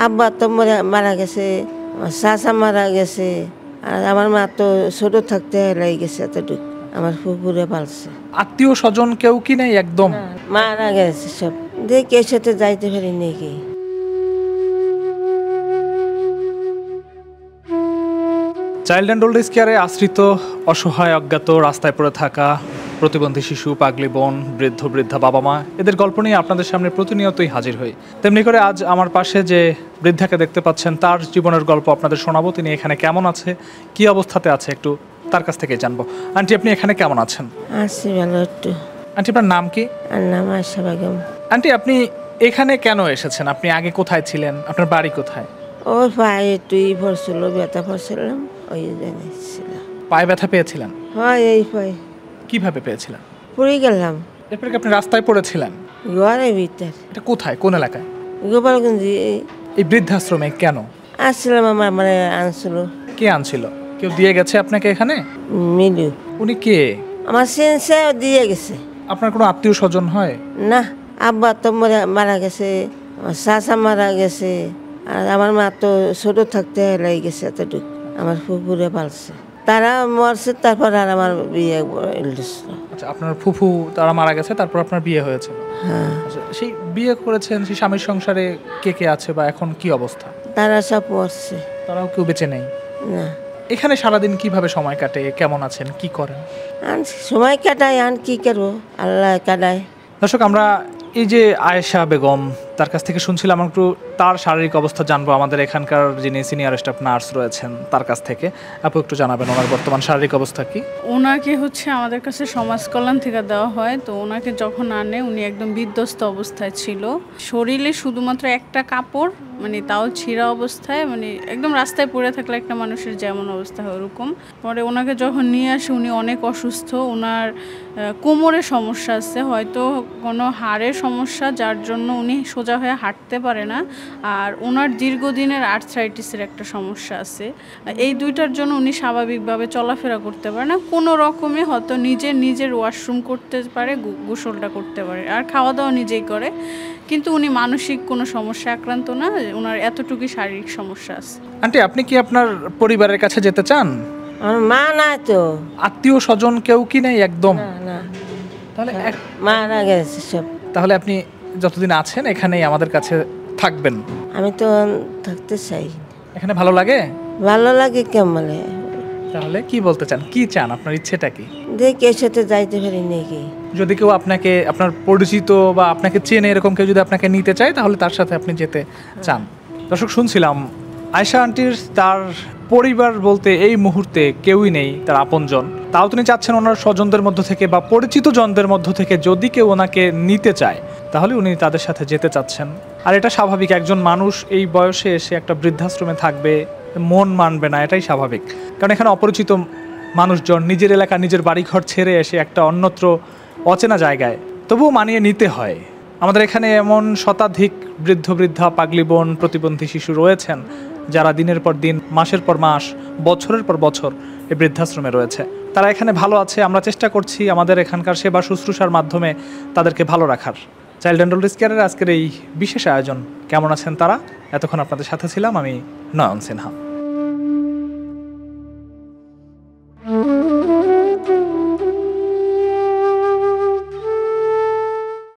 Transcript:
আব্বা তো মারা গেছে, আমার চাচা মারা গেছে, আর আমার মা তো ছোট থাকতে হেলাই গেছে এতটুকু। আমার ফুপুরে পালছে। আত্মীয় স্বজন কেউ কি নেই একদম? মারা গেছে সব, দেখে সাথে যাইতে পারি নাকি। চাইল্ড অ্যান্ড ওল্ড এজ কেয়ারে আশ্রিত অসহায় অজ্ঞাত রাস্তায় পড়ে থাকা প্রতিবন্ধী শিশু, পাগলি বোন, বৃদ্ধ বৃদ্ধা বাবা মা, এদের গল্প নিয়ে আপনাদের সামনে প্রতিনিয়তই হাজির হই। তেমনি করে আজ আমার পাশে যে বৃদ্ধাকে দেখতে পাচ্ছেন, তার জীবনের গল্প আপনাদের শোনাবো। তিনি এখানে কেমন আছে, কি অবস্থাতে আছে, একটু তার কাছ থেকে জানবো। আন্টি, আপনি এখানে কেমন আছেন? আছি ভালো একটু। আন্টি, আপনার নাম কি? আর নাম আশা বেগম। আন্টি, আপনি এখানে কেন এসেছেন? আপনি আগে কোথায় ছিলেন? আপনার বাড়ি কোথায়? ওর পায়ে তুই পড়ছিল, ব্যথা পড়ছিলাম, ওই জানিয়েছিলাম। পায়ে ব্যথা পেয়েছিলেন? হয় এই পায়ে কিভাবে পেয়েছিলেন? পড়ে গেলাম এরপরে কি আপনি রাস্তায় পড়েছিলেন? ঘরের ভিতর, এটা কোথায়, কোন এলাকায়? গোপালগঞ্জে এই বৃদ্ধাশ্রমে কেন? আসছিলাম, আমার মানে আনছিল কে আনছিল? কেউ দিয়ে গেছে আপনাকে এখানে? মিলু। উনি কে? আমার সেন্সে দিয়ে গেছে। আপনার কোনো আত্মীয় স্বজন হয়? না, আব্বা তো মারা গেছে, আমার চাচা মারা গেছে, আর আমার মা তো ছোট থাকতে হেলাই গেছে এতটুকু। আমার ফুপুরে পালছে, তারা মরছে, তারপর আর আমার বিয়ে দিছিল। আচ্ছা, আপনার ফুফু তারা মারা গেছে, তারপর আপনার বিয়ে হয়েছে? হ্যাঁ, আচ্ছা, সেই বিয়ে করেছেন, সেই স্বামীর সংসারে কে কে আছে বা এখন কি অবস্থা? তারা সব মরছে। তারাও কেউ বেঁচে নেই? না, এখানে সারাদিন কিভাবে সময় কাটে, কেমন আছেন, কি করেন? আন সময় কাটায়, আন কি করবো, আল্লাহ কাটায়। দর্শক, আমরা এই যে আয়েশা বেগম, তার কাছ থেকে শুনছিলাম, একটু তার শারীরিক অবস্থা জানবো আমাদের এখানকার যিনি সিনিয়র স্টাফ নার্স রয়েছেন তার কাছ থেকে। আপু, একটু জানাবেন ওনার বর্তমান শারীরিক অবস্থা কি? ওনাকে আমাদের কাছে সমাজ কল্যাণ থেকে দেওয়া হয়। তো ওনাকে যখন আনে, উনি একদম বিধ্বস্ত অবস্থায় ছিল। শরীরে শুধুমাত্র একটা কাপড়, মানে তাও ছিঁড়া অবস্থায়, মানে একদম রাস্তায় পড়ে থাকলে একটা মানুষের যেমন অবস্থা হয় ওরকম। পরে ওনাকে যখন নিয়ে আসে, উনি অনেক অসুস্থ। ওনার কোমরে সমস্যা আছে, হয়তো কোনো হাড়ের সমস্যা, যার জন্য উনি সোজা হয়ে হাঁটতে পারে না। আর ওনার দীর্ঘদিনের আর্থ্রাইটিসের একটা সমস্যা আছে। এই দুইটার জন্য উনি স্বাভাবিকভাবে চলাফেরা করতে পারে না। কোনো রকমে হয়তো নিজের ওয়াশরুম করতে পারে, গোসলটা করতে পারে, আর খাওয়া দাওয়া নিজেই করে। কিন্তু উনি মানসিক কোনো সমস্যা আক্রান্ত না, ওনার এতটুকুই শারীরিক সমস্যা আছে। আন্টি, আপনি কি আপনার পরিবারের কাছে যেতে চান? আমার মা নাই তো। আত্মীয় স্বজন কেউ কি নেই একদম? না, না, তাহলে মারা গেছে সব। তাহলে আপনি যতদিন আছেন এখানেই আমাদের কাছে থাকবেন? আমি তো থাকতে চাই। এখানে ভালো লাগে? ভালো লাগে কেমন। তাহলে কি বলতে চান, কি চান, আপনার ইচ্ছেটা কি? দেখে সাথে যাইতে পারি নাকি। যদি কেউ আপনাকে, আপনার পরিচিত বা আপনাকে চেনে এরকম কেউ যদি আপনাকে নিতে চায়, তাহলে তার সাথে আপনি যেতে চান। দর্শক, শুনছিলাম আয়েশা আন্টির তার পরিবার বলতে এই মুহূর্তে কেউই নেই, তার আপনজন। তাও তিনি চাচ্ছেন ওনার স্বজনদের মধ্য থেকে বা পরিচিত জনদের মধ্য থেকে যদি কেউ ওনাকে নিতে চায়, তাহলে উনি তাদের সাথে যেতে চাচ্ছেন। আর এটা স্বাভাবিক, একজন মানুষ এই বয়সে এসে একটা বৃদ্ধাশ্রমে থাকবে, মন মানবে না, এটাই স্বাভাবিক। কারণ এখানে অপরিচিত মানুষজন নিজের এলাকা, নিজের বাড়িঘর ছেড়ে এসে একটা অন্যত্র অচেনা জায়গায় তবুও মানিয়ে নিতে হয়। আমাদের এখানে এমন শতাধিক বৃদ্ধ বৃদ্ধা, পাগলি বোন, প্রতিবন্ধী শিশু রয়েছেন যারা দিনের পর দিন, মাসের পর মাস, বছরের পর বছর এই বৃদ্ধাশ্রমে রয়েছে। তারা এখানে ভালো আছে। আমরা চেষ্টা করছি আমাদের এখানকার সেবা শুশ্রূষার মাধ্যমে তাদেরকে ভালো রাখার। চাইল্ড অ্যান্ড ওল্ড এজ কেয়ারের আজকের এই বিশেষ আয়োজন। কেমন আছেন তারা? এতক্ষণ আপনাদের সাথে ছিলাম আমি, নয়ন সিনহা।